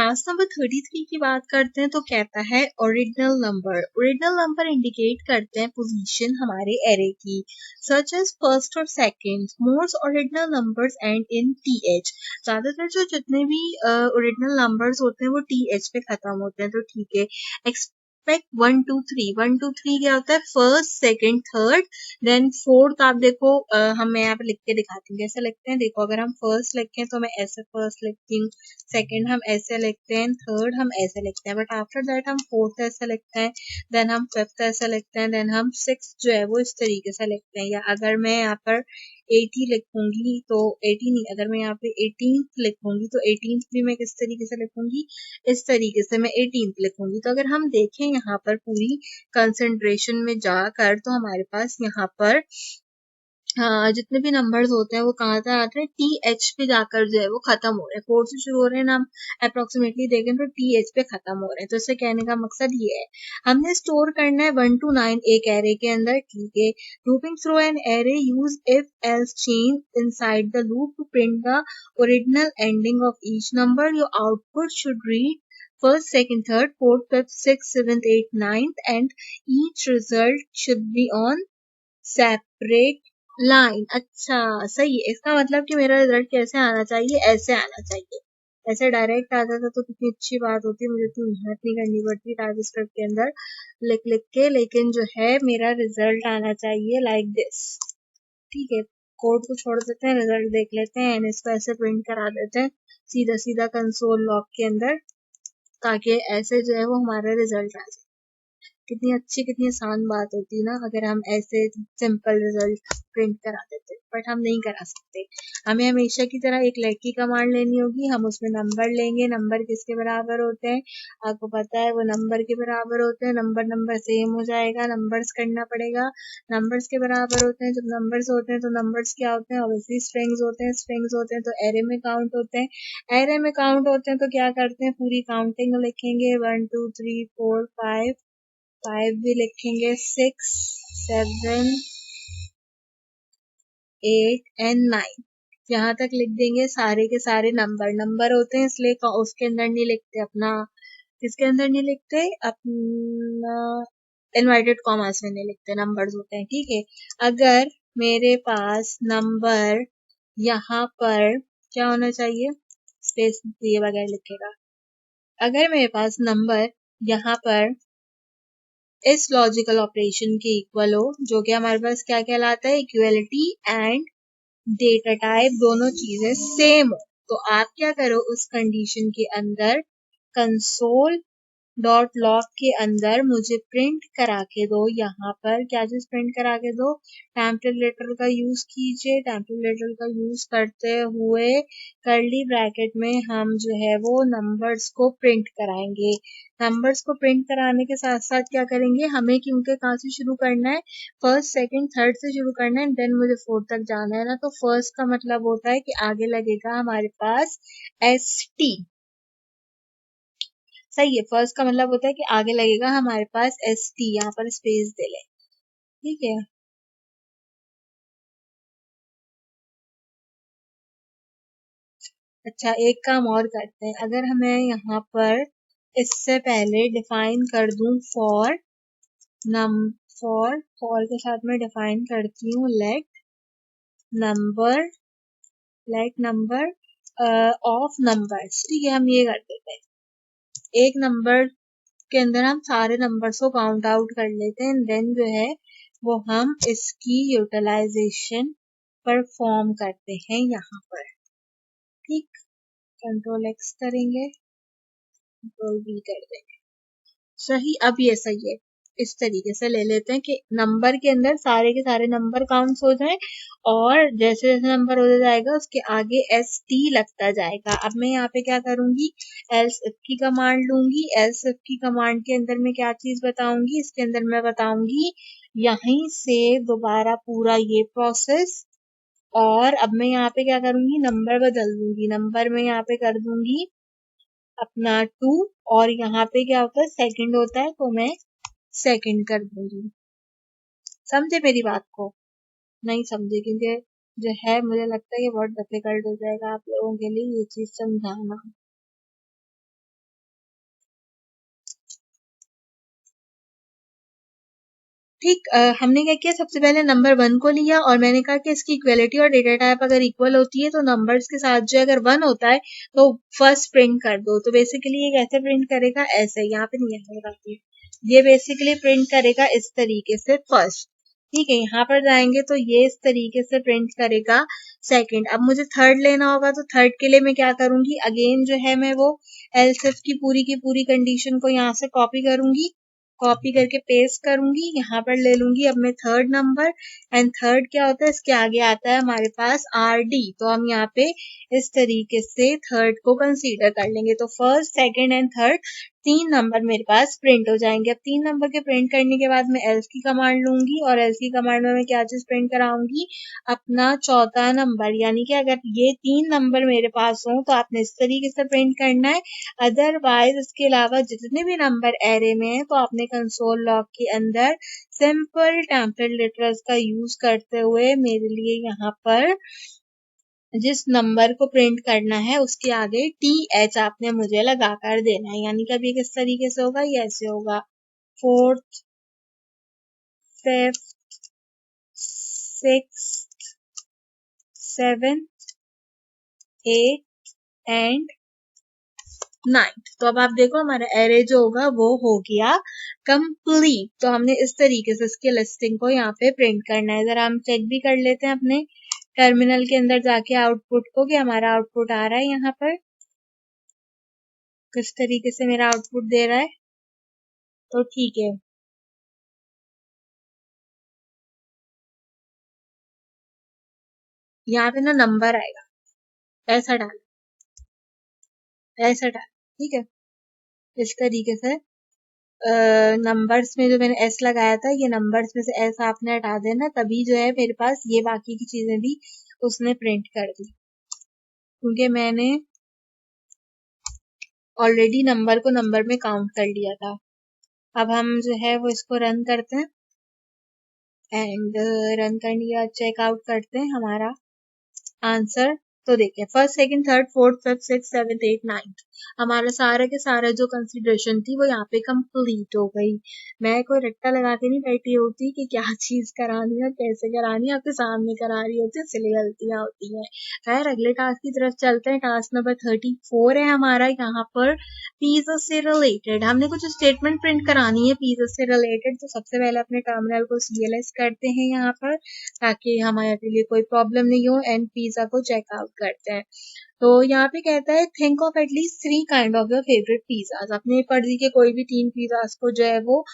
Task number 33 की बात करते हैं तो कहता है original number. Original number indicate करते हैं पोजीशन हमारे एरे की, सच एज फर्स्ट और second. Most original numbers end in th. ज्यादातर जो जितने भी ओरिजिनल नंबर्स होते हैं वो टीएच पे खत्म होते हैं, तो ठीक है। एक्सपेक्ट 1 2 3। 1 2 3 क्या होता है? First, second, third, then fourth. आप देखो हम मैं यहाँ पे लिख के दिखाती हूँ कैसे लिखते हैं। देखो अगर हम फर्स्ट लिखें तो मैं ऐसे फर्स्ट लिखती हूँ, सेकंड हम ऐसे लिखते हैं, थर्ड हम ऐसे लिखते हैं, बट आफ्टर दैट हम फोर्थ ऐसे लिखते हैं, देन हम फिफ्थ ऐसे लिखते हैं, देन हम सिक्स जो है वो इस तरीके से लिखते हैं। या अगर मैं यहाँ पर 80 लिखूंगी तो 80 नहीं, अगर मैं यहाँ पे 18th लिखूंगी तो 18th भी मैं किस तरीके से लिखूंगी? इस तरीके से मैं 18th लिखूंगी। तो अगर हम देखें यहाँ पर पूरी कंसंट्रेशन में जाकर तो हमारे पास यहाँ पर जितने भी नंबर्स होते हैं वो कहाँ से आते हैं? टी एच पे जाकर जो है वो खत्म हो रहे हैं। फोर से शुरू हो रहे हैं ना, हम अप्रोक्सीमेटली देखें तो टी एच पे खत्म हो रहे हैं। तो इससे कहने का मकसद ये है, हमने स्टोर करना है 1 to 9 एक एरे के अंदर, ठीक है। Looping through an array use if else chain inside the loop to print the original ending of each number. Your output should read first, second, third, fourth, fifth, sixth, seventh, eighth, ninth, and each result should be on separate line. अच्छा, सही है। इसका मतलब कि मेरा result कैसे आना चाहिए? ऐसे आना चाहिए। ऐसे डायरेक्ट आता था तो कितनी अच्छी बात होती, मुझे इतनी मेहनत नहीं करनी पड़ती टाइप स्क्रिप्ट के अंदर लिख लिख के। लेकिन जो है मेरा रिजल्ट आना चाहिए लाइक दिस, ठीक है। कोड को छोड़ देते हैं, रिजल्ट देख लेते हैं एंड इसको ऐसे प्रिंट करा देते हैं सीधा सीधा कंसोल लॉग के अंदर, ताकि ऐसे जो है वो हमारा रिजल्ट आ जाए। कितनी अच्छी कितनी आसान बात होती ना अगर हम ऐसे सिंपल रिजल्ट प्रिंट करा देते, बट हम नहीं करा सकते। हमें हमेशा की तरह एक लड़की कमांड लेनी होगी, हम उसमें नंबर लेंगे। नंबर किसके बराबर होते हैं? आपको पता है वो नंबर के बराबर होते हैं। नंबर नंबर सेम हो जाएगा, नंबर्स करना पड़ेगा। नंबर्स के बराबर होते हैं। जब नंबर्स होते हैं तो नंबर्स क्या होते हैं? ऑब्वियसली स्ट्रिंग्स होते हैं। स्ट्रिंग्स होते हैं तो एरे में काउंट होते हैं। एरे में काउंट होते हैं तो क्या करते हैं? पूरी काउंटिंग लिखेंगे, 1 2 3 4 5 5 भी लिखेंगे, 6 7 8 एंड 9, यहाँ तक लिख देंगे। सारे के सारे नंबर नंबर होते हैं इसलिए उसके अंदर नहीं लिखते अपना, किसके अंदर नहीं लिखते? अपना इन्वर्टेड कॉमास में नहीं लिखते, नंबर्स होते हैं, ठीक है। अगर मेरे पास नंबर यहाँ पर क्या होना चाहिए? स्पेस दिए बगैर लिखेगा। अगर मेरे पास नंबर यहाँ पर इस लॉजिकल ऑपरेशन के इक्वल हो, जो कि हमारे पास क्या कहलाता है? इक्वलिटी एंड डेटा टाइप दोनों चीजें सेम हो, तो आप क्या करो उस कंडीशन के अंदर कंसोल डॉट लॉग के अंदर मुझे प्रिंट करा के दो। यहाँ पर क्या चीज प्रिंट करा के दो? टेम्पलेटर का यूज कीजिए। टेम्पलेटर का यूज करते हुए कर्ली ब्रैकेट में हम जो है वो नंबर्स को प्रिंट कराएंगे। नंबर्स को प्रिंट कराने के साथ साथ क्या करेंगे? हमें क्योंकि कहाँ से शुरू करना है? फर्स्ट, सेकंड, थर्ड से शुरू करना है, देन मुझे फोर्थ तक जाना है ना। तो फर्स्ट का मतलब होता है कि आगे लगेगा हमारे पास ST। सही है, फर्स्ट का मतलब होता है कि आगे लगेगा हमारे पास ST, यहाँ पर स्पेस दे ले, ठीक है। अच्छा, एक काम और करते हैं, अगर हमें यहाँ पर इससे पहले डिफाइन कर दूं फॉर नम फॉर के साथ में डिफाइन करती हूँ number let number of numbers, ठीक है। हम ये कर देते हैं, एक नंबर के अंदर हम सारे नंबर्स को काउंट आउट कर लेते हैं, देन जो है वो हम इसकी यूटिलाइजेशन परफॉर्म करते हैं यहाँ पर, ठीक। कंट्रोल X करेंगे, कंट्रोल V कर देंगे। सही, अब ये सही है। इस तरीके से ले लेते हैं कि नंबर के अंदर सारे के सारे नंबर काउंट हो जाए और जैसे जैसे नंबर होता जाएगा उसके आगे ST लगता जाएगा। अब मैं यहाँ पे क्या करूंगी? एल्स इफ की कमांड लूंगी। एल्स इफ की कमांड के अंदर मैं क्या चीज बताऊंगी? इसके अंदर मैं बताऊंगी यहीं से दोबारा पूरा ये प्रोसेस, और अब मैं यहाँ पे क्या करूंगी? नंबर बदल दूंगी। नंबर में यहाँ पे कर दूंगी अपना 2, और यहाँ पे क्या होता है? सेकंड होता है, तो मैं सेकंड कर दूंगी। समझे मेरी बात को? नहीं समझे? क्योंकि जो है मुझे लगता है कि बहुत डिफिकल्ट हो जाएगा आप लोगों के लिए ये चीज समझाना। ठीक हमने क्या किया, सबसे पहले नंबर 1 को लिया और मैंने कहा कि इसकी इक्वलिटी और डेटा टाइप अगर इक्वल होती है तो नंबर्स के साथ जो अगर 1 होता है तो फर्स्ट प्रिंट कर दो। तो बेसिकली ये कैसे प्रिंट करेगा, ऐसे, यहाँ पे नहीं ऐसे लगाती है, ये बेसिकली प्रिंट करेगा इस तरीके से फर्स्ट। ठीक है, यहाँ पर जाएंगे तो ये इस तरीके से प्रिंट करेगा सेकंड। अब मुझे थर्ड लेना होगा तो थर्ड के लिए मैं क्या करूंगी, अगेन जो है मैं वो एल्स इफ की पूरी कंडीशन को यहाँ से कॉपी करूंगी, कॉपी करके पेस्ट करूंगी, यहाँ पर ले लूंगी अब मैं थर्ड नंबर। एंड थर्ड क्या होता है, इसके आगे आता है हमारे पास आर डी। तो हम यहाँ पे इस तरीके से थर्ड को कंसीडर कर लेंगे। तो first, second and third 3 number मेरे पास प्रिंट हो जाएंगे। अब 3 नंबर के प्रिंट करने के बाद मैं एल्स की कमांड लूंगी और एल्स की कमांड में मैं क्या चीज प्रिंट कराऊंगी, अपना चौथा नंबर। यानी कि अगर ये 3 नंबर मेरे पास हो तो आपने इस तरीके से प्रिंट करना है। अदरवाइज इसके अलावा जितने भी नंबर एरे में है तो आपने कंसोल लॉग के अंदर सिंपल टेम्पलेट लेटर्स का यूज करते हुए मेरे लिए यहाँ पर जिस नंबर को प्रिंट करना है उसके आगे टी एच आपने मुझे लगा कर देना है। यानी कि अब ये किस तरीके से होगा, ये ऐसे होगा, fourth, fifth, six, seven, eight and ninth. तो अब आप देखो हमारा एरे जो होगा वो हो गया कंप्लीट। तो हमने इस तरीके से इसके लिस्टिंग को यहाँ पे प्रिंट करना है। जरा हम चेक भी कर लेते हैं अपने टर्मिनल के अंदर जाके आउटपुट को, कि हमारा आउटपुट आ रहा है यहाँ पर किस तरीके से मेरा आउटपुट दे रहा है। तो ठीक है, यहाँ पे ना नंबर आएगा, ऐसा डाल, ऐसा डाल, ठीक है। इस तरीके से नंबर्स में जो मैंने एस लगाया था, ये नंबर्स में से एस आपने हटा देना, तभी जो है मेरे पास ये बाकी की चीजें भी उसने प्रिंट कर दी, क्योंकि मैंने ऑलरेडी नंबर को नंबर में काउंट कर लिया था। अब हम जो है वो इसको रन करते हैं एंड रन करने के बाद चेकआउट करते हैं हमारा आंसर। तो देखिए first, second, third, fourth, fifth, six, seventh, eight, ninth, हमारा सारा के सारा जो कंसिडरेशन थी वो यहाँ पे कंप्लीट हो गई। मैं कोई रट्टा लगा के नहीं बैठी होती कि क्या चीज करानी है, कैसे करानी है, आपके सामने करा रही होती है, इसलिए गलतियां होती हैं। खैर अगले टास्क की तरफ चलते हैं। टास्क नंबर 34 है हमारा, यहाँ पर पिज्जा से रिलेटेड हमने कुछ स्टेटमेंट प्रिंट करानी है पिज्जा से रिलेटेड। तो सबसे पहले अपने टर्मिनल को CLS करते हैं यहाँ पर, ताकि हमारे लिए कोई प्रॉब्लम नहीं हो, एंड पिज्जा को चेकआउट करते हैं। तो यहाँ पे कहता है think of at least 3 kind of your favourite pizzas. अपने पढ़ी के कोई भी 3 पिज्जाज को जो है वो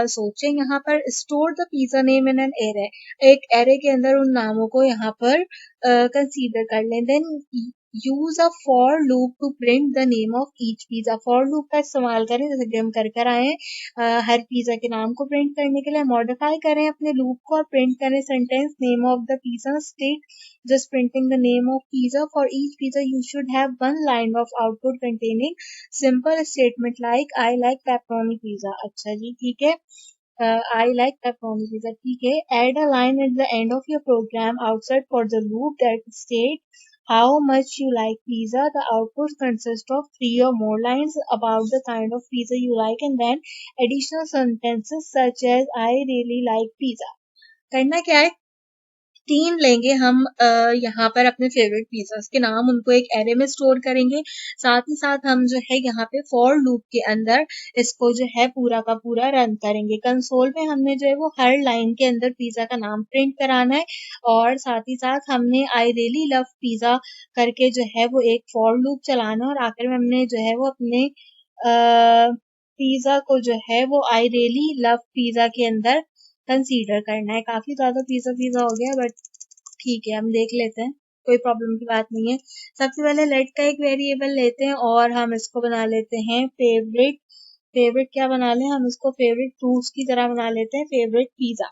सोचें। यहाँ पर store the pizza name in an array, एक एरे के अंदर उन नामों को यहाँ पर कंसीडर कर लें। Then use a for loop to print the name of each pizza. For loop का इस्तेमाल करें, जैसे कि हम कर आए हैं हर पिज्जा के नाम को प्रिंट करने के लिए। मॉडिफाई करें अपने लूप को और प्रिंट करें sentence name of the pizza state just printing the name of pizza. For each pizza you should have one line of output containing simple statement like I like pepperoni pizza. अच्छा जी, ठीक है, I like pepperoni pizza, ठीक है। Add a line at the end of your program outside for the loop that state how much you like pizza. The output consists of 3 or more lines about the kind of pizza you like and then additional sentences such as I really like pizza. करना क्या है, 3 लेंगे हम यहाँ पर अपने favourite pizzas के नाम, उनको एक एरे में स्टोर करेंगे। साथ ही साथ हम जो है यहाँ पे फॉर लूप के अंदर इसको जो है पूरा का पूरा रन करेंगे। कंसोल पे हमने जो है वो हर लाइन के अंदर पिज्जा का नाम प्रिंट कराना है, और साथ ही साथ हमने आई रियली लव पिज्जा करके जो है वो एक फॉर लूप चलाना है, और आखिर में हमने जो है वो अपने पिज्जा को जो है वो आई रियली लव पिज्जा के अंदर कंसीडर करना है। काफी ज्यादा पिज्जा पिज्जा हो गया, बट ठीक है हम देख लेते हैं, कोई प्रॉब्लम की बात नहीं है। सबसे पहले लेट का एक वेरिएबल लेते हैं और हम इसको बना लेते हैं फेवरेट। फेवरेट क्या बना लें, हम इसको फेवरेट फ्रूट्स की तरह बना लेते हैं, फेवरेट पिज्जा,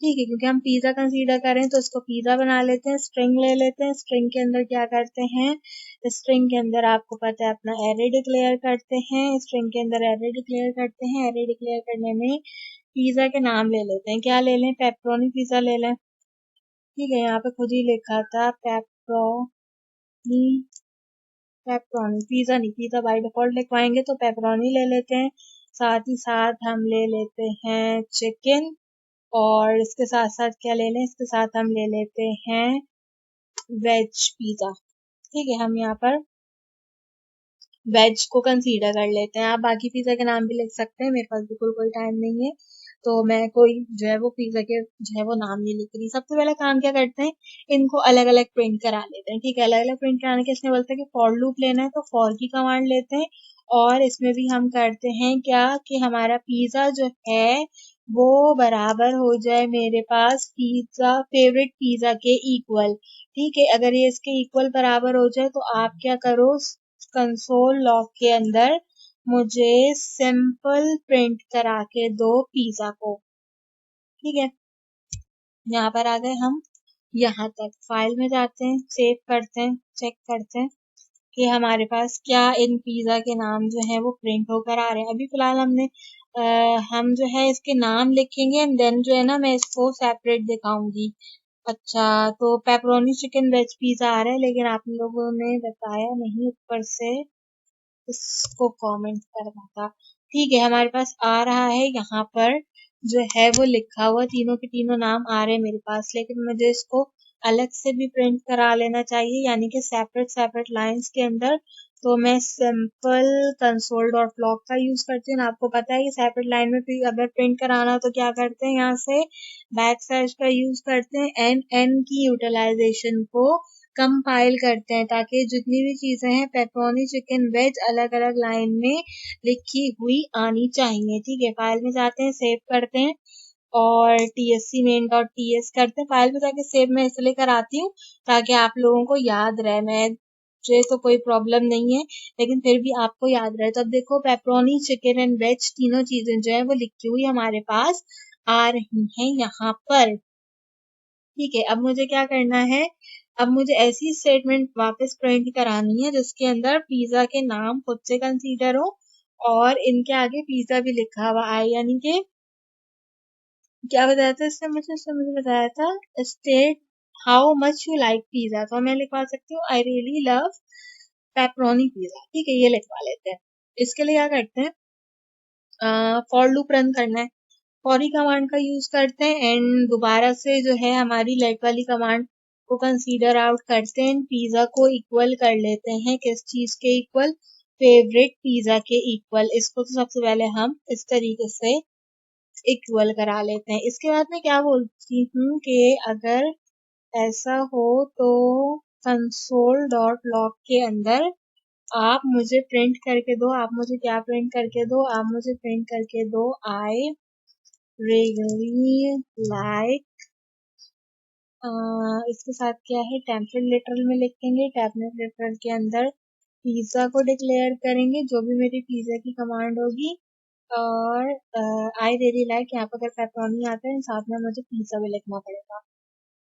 ठीक है, क्योंकि हम पिज्जा कंसीडर करें तो इसको पिज्जा बना लेते हैं। स्ट्रिंग ले लेते हैं, स्ट्रिंग के अंदर क्या करते हैं, स्ट्रिंग के अंदर आपको पता है अपना एरे डिक्लेयर करते हैं। स्ट्रिंग के अंदर एरे डिक्लेयर करते हैं, एरे डिक्लेयर करने में पिज्जा के नाम ले लेते हैं। क्या ले लें, पेपरोनी पिज्जा ले लें, ठीक है। यहाँ पे खुद ही लिखा था पेपरोनी, पेपरोनी पिज्जा नहीं, पिज्जा बाय डिफॉल्ट लिखवाएंगे तो पेपरोनी ले लेते हैं। साथ ही साथ हम ले लेते हैं चिकन, और इसके साथ साथ क्या ले लें, इसके साथ हम ले लेते हैं वेज पिज़्ज़ा। ठीक है, हम यहाँ पर वेज को कंसीडर कर लेते हैं। आप बाकी पिज़्ज़ा के नाम भी लिख सकते हैं, मेरे पास बिल्कुल कोई टाइम नहीं है, तो मैं कोई जो है वो पिज़्ज़ा के जो है वो नाम नहीं लिख रही। सबसे पहले काम क्या करते हैं, इनको अलग-अलग प्रिंट करा लेते हैं। ठीक है, अलग-अलग प्रिंट कराने के इसमें बोलते हैं कि फॉर लूप लेना है, तो फॉर की कमांड लेते हैं, और इसमें भी हम करते हैं क्या कि हमारा पिज़्ज़ा जो है वो बराबर हो जाए मेरे पास पिज़्ज़ा फेवरेट पिज़्ज़ा के इक्वल। ठीक है, अगर ये इसके इक्वल बराबर हो जाए तो आप क्या करो, कंसोल लॉग के अंदर मुझे सिंपल प्रिंट करा के दो पिज़्ज़ा को। ठीक है, यहाँ पर आ गए हम, यहाँ तक फाइल में जाते हैं, सेव करते हैं, चेक करते हैं कि हमारे पास क्या इन पिज़्ज़ा के नाम जो है वो प्रिंट होकर आ रहे हैं। अभी फिलहाल हम जो है इसके नाम लिखेंगे एंड देन जो है ना मैं इसको सेपरेट दिखाऊंगी। अच्छा, तो पेपरोनी चिकन वेज पिज़्ज़ा आ रहा है, लेकिन आप लोगों ने बताया नहीं ऊपर से इसको कमेंट करना था। ठीक है, हमारे पास आ रहा है, यहाँ पर जो है वो लिखा हुआ, तीनों के तीनों नाम आ रहे हैं मेरे पास, लेकिन मुझे इसको अलग से भी प्रिंट करा लेना चाहिए, यानी कि सेपरेट सेपरेट लाइंस के अंदर। तो मैं सिंपल कंसोल डॉट लॉग का यूज करती हूँ। आपको पता है कि सेपरेट लाइन में भी अगर प्रिंट कराना हो तो क्या करते हैं, यहाँ से बैक स्लैश का यूज करते हैं, एन की यूटिलाइजेशन को कंपाइल करते हैं, ताकि जितनी भी चीजें हैं पेपरोनी चिकन वेज अलग अलग लाइन में लिखी हुई आनी चाहिए। ठीक है, फाइल में जाते हैं, सेव करते हैं, और tsc main डॉट ts करते हैं। फाइल में जाके सेव मैं इसलिए कराती हूँ ताकि आप लोगों को याद रहे, मैं मुझे तो कोई प्रॉब्लम नहीं है, लेकिन फिर भी आपको याद रहे। तो अब देखो, पेपरोनी चिकन एंड वेज तीनों चीजें जो है वो लिखी हुई हमारे पास आ रही हैं यहाँ पर। ठीक है, अब मुझे क्या करना है, अब मुझे ऐसी स्टेटमेंट वापस प्रिंट करानी है जिसके अंदर पिज़्ज़ा के नाम खुद से कंसीडर हो और इनके आगे पिज़्ज़ा भी लिखा हुआ आए, यानी कि क्या बताया था इसने मुझे बताया था, state how much you like pizza, तो मैं लिखवा सकती हूँ आई रियली लव पेपरोनी पिज़्ज़ा। ठीक है, ये लिखवा लेते हैं। इसके लिए क्या करते हैं, फॉर लूप रन करना है, फॉर ही कमांड का यूज करते हैं, एंड दोबारा से जो है हमारी लेट वाली कमांड को कंसीडर आउट करते हैं, पिज़्ज़ा को इक्वल कर लेते हैं, किस चीज के इक्वल, फेवरेट पिज़्ज़ा के इक्वल। इसको तो सबसे पहले हम इस तरीके से इक्वल करा लेते हैं। इसके बाद मैं क्या बोलती हूँ कि अगर ऐसा हो तो कंसोल डॉट लॉग के अंदर आप मुझे प्रिंट करके दो, आप मुझे क्या प्रिंट करके दो, आप मुझे प्रिंट करके दो आई रियली लाइक, इसके साथ क्या है, टेम्पलेट लिटरल में लिखेंगे, टेम्पलेट लिटरल के अंदर पिज़्ज़ा को डिक्लेयर करेंगे, जो भी मेरी पिज़्ज़ा की कमांड होगी, और आई रियली लाइक, यहाँ पर अगर पेपरोनी आता है साथ में मुझे पिज़्ज़ा भी लिखना पड़ेगा।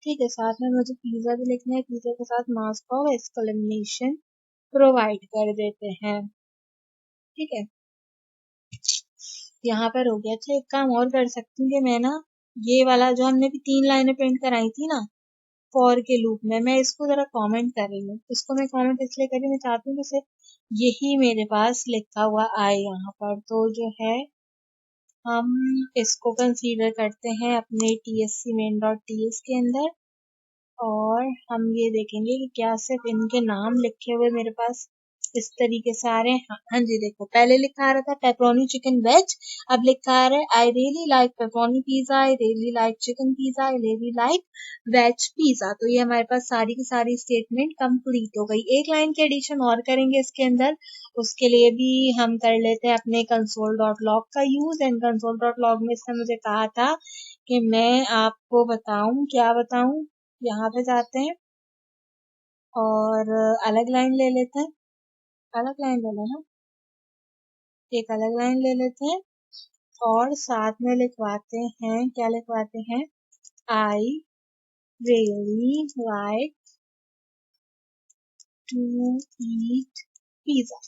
ठीक है, साथ में मुझे पिज़्ज़ा भी लिखना है, पिज़्ज़ा के साथ मार्क्स ऑफ एक्सक्लेमेशन प्रोवाइड कर देते हैं। ठीक है, यहाँ पर हो गया। अच्छा, एक काम और कर सकती हूँ कि मैं ना ये वाला जो हमने भी 3 लाइनें प्रिंट कराई थी ना फॉर के लूप में, मैं इसको जरा कमेंट कर रही हूँ। इसको मैं कमेंट इसलिए कर रही हूँ, मैं चाहती हूँ कि सिर्फ यही मेरे पास लिखा हुआ आए यहाँ पर। तो जो है हम इसको कंसीडर करते हैं अपने tsc main डॉट ts के अंदर, और हम ये देखेंगे कि क्या सिर्फ इनके नाम लिखे हुए मेरे पास इस तरीके से आ रहे हैं। हाँ जी, देखो पहले लिखा आ रहा था पेपरोनी चिकन वेज, अब लिखा आ रहा है I really like pepperoni pizza, I really like chicken pizza, I really like veg pizza. तो ये हमारे पास सारी की सारी स्टेटमेंट कंप्लीट हो गई। एक लाइन के एडिशन और करेंगे इसके अंदर, उसके लिए भी हम कर लेते हैं अपने कंसोल डॉट लॉग का use, and console dot log में इसने मुझे कहा था कि मैं आपको बताऊं, क्या बताऊं, यहाँ पे जाते हैं और अलग लाइन ले लेते हैं, अलग लाइन ले लेना, एक अलग लाइन ले लेते हैं, और साथ में लिखवाते हैं, क्या लिखवाते हैं, I really like to eat pizza.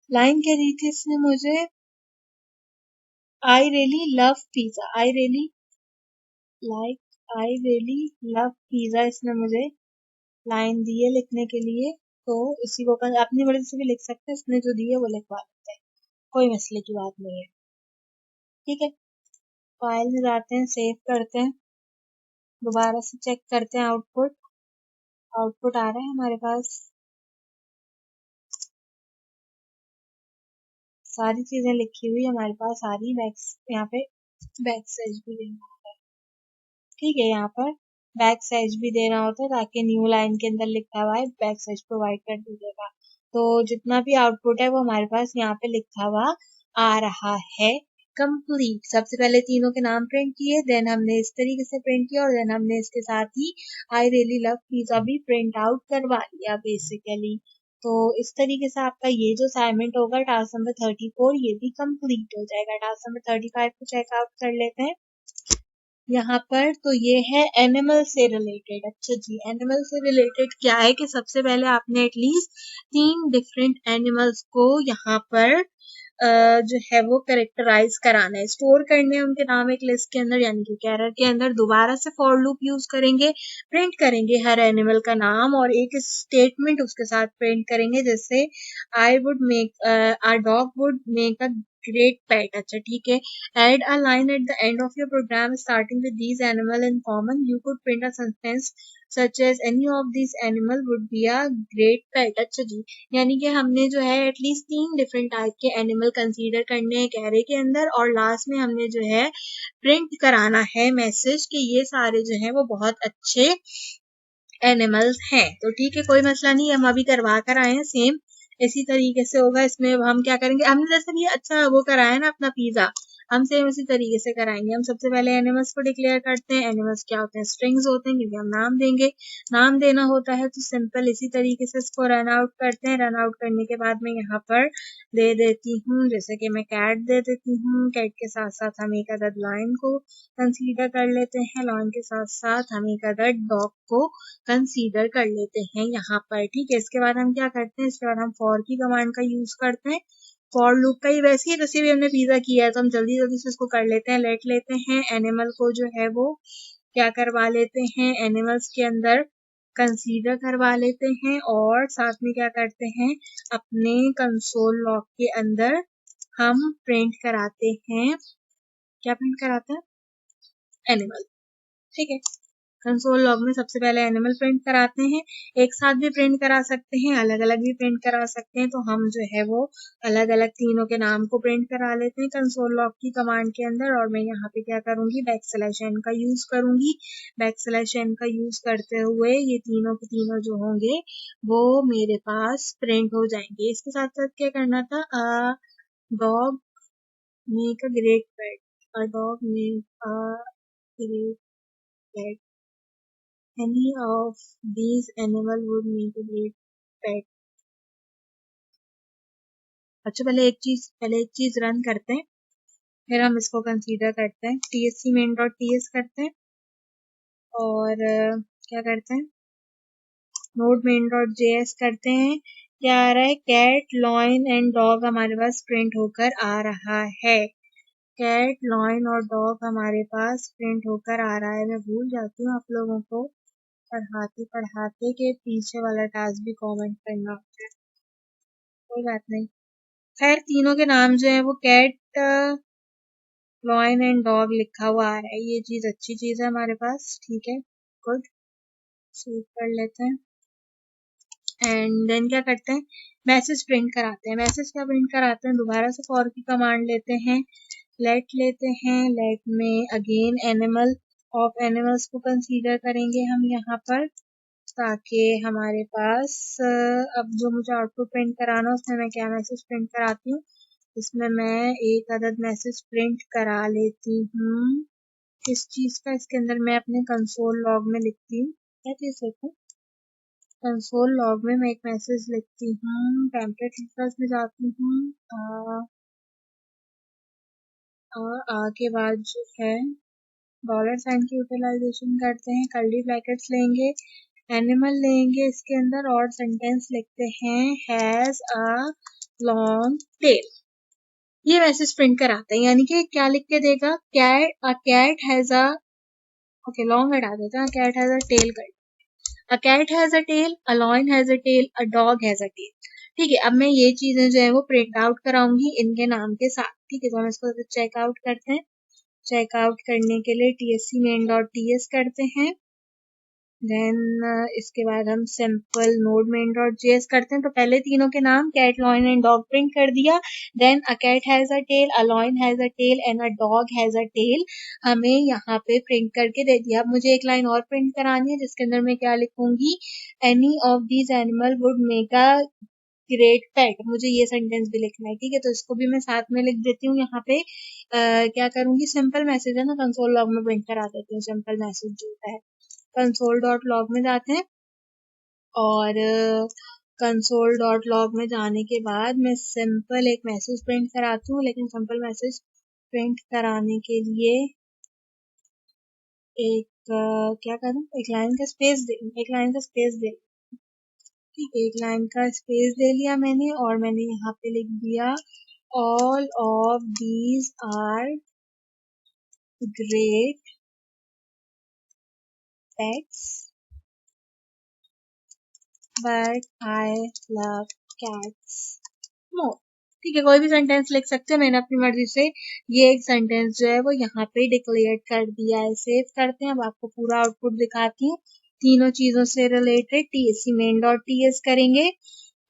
Line कह रही थी इसने मुझे I really love pizza, I really like, I really love pizza इसने मुझे लाइन दी है लिखने के लिए। तो इसी को अपनी मर्जी से भी लिख सकते हैं, इसने जो दी है वो लिखवा लेते हैं। कोई मसले की बात नहीं है। ठीक है, फाइल में जाते हैं, सेव करते हैं, दोबारा से चेक करते हैं आउटपुट। आउटपुट आ रहा है हमारे पास, सारी चीजें लिखी हुई हमारे पास आ रही। बैक यहाँ पे बैक स्लैश भी देना होता है। ठीक है, यहाँ पर बैक स्लैश भी देना होता है ताकि न्यू लाइन के अंदर लिखा हुआ है बैक स्लैश प्रोवाइड कर दीजिएगा। तो जितना भी आउटपुट है वो हमारे पास यहाँ पे लिखा हुआ आ रहा है कंप्लीट। सबसे पहले तीनों के नाम प्रिंट किए, देन हमने इस तरीके से प्रिंट किया और देन हमने इसके साथ ही आई रियली लव पिज़्ज़ा भी प्रिंट आउट करवा लिया बेसिकली। तो इस तरीके से आपका ये जो असाइनमेंट होगा टास्क नंबर 34 ये भी कंप्लीट हो जाएगा। टास्क नंबर 35 को चेकआउट कर लेते हैं यहाँ पर। तो ये है एनिमल से रिलेटेड। अच्छा जी, एनिमल से रिलेटेड क्या है कि सबसे पहले आपने एटलीस्ट 3 डिफरेंट एनिमल्स को यहाँ पर जो है वो कैरेक्टराइज कराना है, स्टोर करने हैं उनके नाम एक लिस्ट के अंदर यानी कि कैरर के अंदर। दोबारा से फॉर लूप यूज करेंगे, प्रिंट करेंगे हर एनिमल का नाम और एक स्टेटमेंट उसके साथ प्रिंट करेंगे, जैसे I would make our dog would make a great pet. अच्छा ठीक है, add a line at the end of your program starting with these animal in common. You could print a sentence such as any of these animal would be a great pet। अच्छा जी, यानी कि हमने जो है at least 3 different type के animal consider करने हैं कैरे के अंदर और लास्ट में हमने जो है प्रिंट कराना है मैसेज कि ये सारे जो है वो बहुत अच्छे एनिमल्स हैं। तो ठीक है, कोई मसला नहीं, हम अभी करवा कर आए हैं। सेम इसी तरीके से होगा। इसमें हम क्या करेंगे, हमने जैसे भी अच्छा वो कराया ना अपना पिज्जा, हम सेम इसी तरीके से कराएंगे। हम सबसे पहले एनिमल्स को डिक्लेयर करते हैं। एनिमल्स क्या होते हैं, स्ट्रिंग्स होते हैं क्योंकि हम नाम देंगे, नाम देना होता है। तो सिंपल इसी तरीके से इसको रन आउट करते हैं। रन आउट करने के बाद मैं यहाँ पर दे देती हूँ, जैसे कि मैं कैट दे देती हूँ। कैट के साथ साथ हम एक अदद लाइन को कंसीडर कर लेते हैं, लाइन के साथ साथ हम एक अदद डॉग को कंसीडर कर लेते हैं यहाँ पर। ठीक है, इसके बाद हम क्या करते हैं, इसके बाद हम फॉर की कमांड का यूज करते हैं। फॉर लूप का ही वैसे ही जैसे भी हमने पिज्जा किया है तो हम जल्दी जल्दी से इसको कर लेते हैं। लेट लेते हैं, एनिमल को जो है वो क्या करवा लेते हैं, एनिमल्स के अंदर कंसीडर करवा लेते हैं और साथ में क्या करते हैं, अपने कंसोल लॉग के अंदर हम प्रिंट कराते हैं। क्या प्रिंट कराते हैं, एनिमल। ठीक है, कंसोल लॉग में सबसे पहले एनिमल प्रिंट कराते हैं। एक साथ भी प्रिंट करा सकते हैं, अलग अलग भी प्रिंट करा सकते हैं। तो हम जो है वो अलग अलग तीनों के नाम को प्रिंट करा लेते हैं कंसोल लॉग की कमांड के अंदर। और मैं यहाँ पे क्या करूंगी, बैक स्लैश एन का यूज करूंगी। बैक स्लैश एन का यूज करते हुए ये तीनों के तीनों जो होंगे वो मेरे पास प्रिंट हो जाएंगे। इसके साथ साथ क्या करना था, dog make a great pet, a dog make a great pet, any of these animal would make a great pet। अच्छा, पहले एक चीज रन करते हैं, फिर हम इसको कंसीडर करते हैं। tsc main डॉट ts करते हैं और क्या करते हैं, नोड मेन डॉट js करते हैं। क्या आ रहा है, कैट लॉइन एंड डॉग हमारे पास प्रिंट होकर आ रहा है। कैट लॉइन और डॉग हमारे पास प्रिंट होकर आ रहा है। मैं भूल जाती हूँ आप लोगों को पढ़ाते पढ़ाते के पीछे वाला टास्क भी कमेंट करना होता है, कोई बात नहीं। खैर, तीनों के नाम जो है वो कैट लॉयन एंड डॉग लिखा हुआ आ रहा है, ये चीज अच्छी चीज है हमारे पास। ठीक है, गुड, सेव कर लेते हैं एंड देन क्या करते हैं, मैसेज प्रिंट कराते हैं। मैसेज क्या प्रिंट कराते हैं, दोबारा से फॉर की कमांड लेते हैं, लेट लेते हैं। लेट में अगेन एनिमल ऑफ एनिमल्स को कंसीडर करेंगे हम यहाँ पर, ताकि हमारे पास अब जो मुझे आउटपुट प्रिंट कराना है उसमें मैं क्या मैसेज प्रिंट कराती हूँ, इसमें मैं एक अदद मैसेज प्रिंट करा लेती हूँ। किस चीज का, इसके अंदर मैं अपने कंसोल लॉग में लिखती हूँ, क्या चीज लिखूँ, कंसोल लॉग में मैं एक मैसेज लिखती हूँ। टेम्पलेट लिखर्स में जाती हूँ, के बाद जो है डॉलर साइन की यूटिलाइजेशन करते हैं, कर्ली ब्रैकेट्स लेंगे, एनिमल लेंगे इसके अंदर और सेंटेंस लिखते हैं हैज अ लॉन्ग टेल। ये मैसेज प्रिंट कराते हैं, यानी कि क्या लिख के देगा, cat has a, okay long हटा देते हैं, कैट हैज अ टेल कर, a cat has a tail, a lion has a tail, a dog has a tail. ठीक है, अब मैं ये चीजें जो है वो प्रिंट आउट कराऊंगी इनके नाम के साथ। ठीक है, तो हम इसको चेकआउट करते हैं। चेकआउट करने के लिए tsc main.ts करते हैं। देन इसके बाद हम सिंपल नोड main.js करते हैं। तो पहले तीनों के नाम cat, lion and dog print कर दिया। Then a cat has a tail, a lion has a tail and a dog has a tail हमें यहाँ पे प्रिंट करके दे दिया। अब मुझे एक लाइन और प्रिंट करानी है जिसके अंदर मैं क्या लिखूंगी, any of these animal would make a great pet. मुझे ये सेंटेंस भी लिखना है। ठीक है, तो इसको भी मैं साथ में लिख देती हूँ यहाँ पे। क्या करूंगी, सिंपल मैसेज है ना, कंसोल लॉग में प्रिंट करा देती हूँ सिंपल मैसेज जो होता है। कंसोल डॉट लॉग में जाते हैं और कंसोल डॉट लॉग में जाने के बाद मैं सिंपल एक मैसेज प्रिंट कराती हूँ। लेकिन सिंपल मैसेज प्रिंट कराने के लिए एक क्या करूँ, एक लाइन का स्पेस दे, एक लाइन का स्पेस दे। ठीक है, एक लाइन का स्पेस दे लिया मैंने और मैंने यहाँ पे लिख दिया all of these are great pets but I love cats more. ठीक है, कोई भी सेंटेंस लिख सकते हैं, मैंने अपनी मर्जी से ये एक सेंटेंस जो है वो यहाँ पे डिक्लेयर कर दिया है। सेव करते हैं। अब आपको पूरा आउटपुट दिखाती हूँ। तीनों चीजों से रिलेटेड tsc main.ts करेंगे।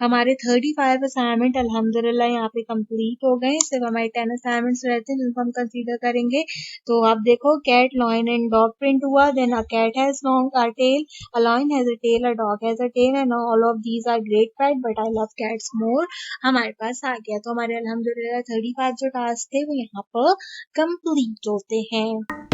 हमारे 35 असाइनमेंट अल्हम्दुलिल्लाह यहाँ पे कंप्लीट हो गए। सिर्फ हमारे 10 असाइनमेंट्स रहते हैं जिनको हम कंसीडर करेंगे। तो आप देखो, cat, lion and dog print हुआ। Then a cat has long a tail, a lion has a tail, a dog has a tail and all of these are great pet but I love cats more हमारे पास आ गया। तो हमारे अल्हम्दुलिल्लाह 35 जो task थे वो यहाँ पर कंप्लीट होते हैं।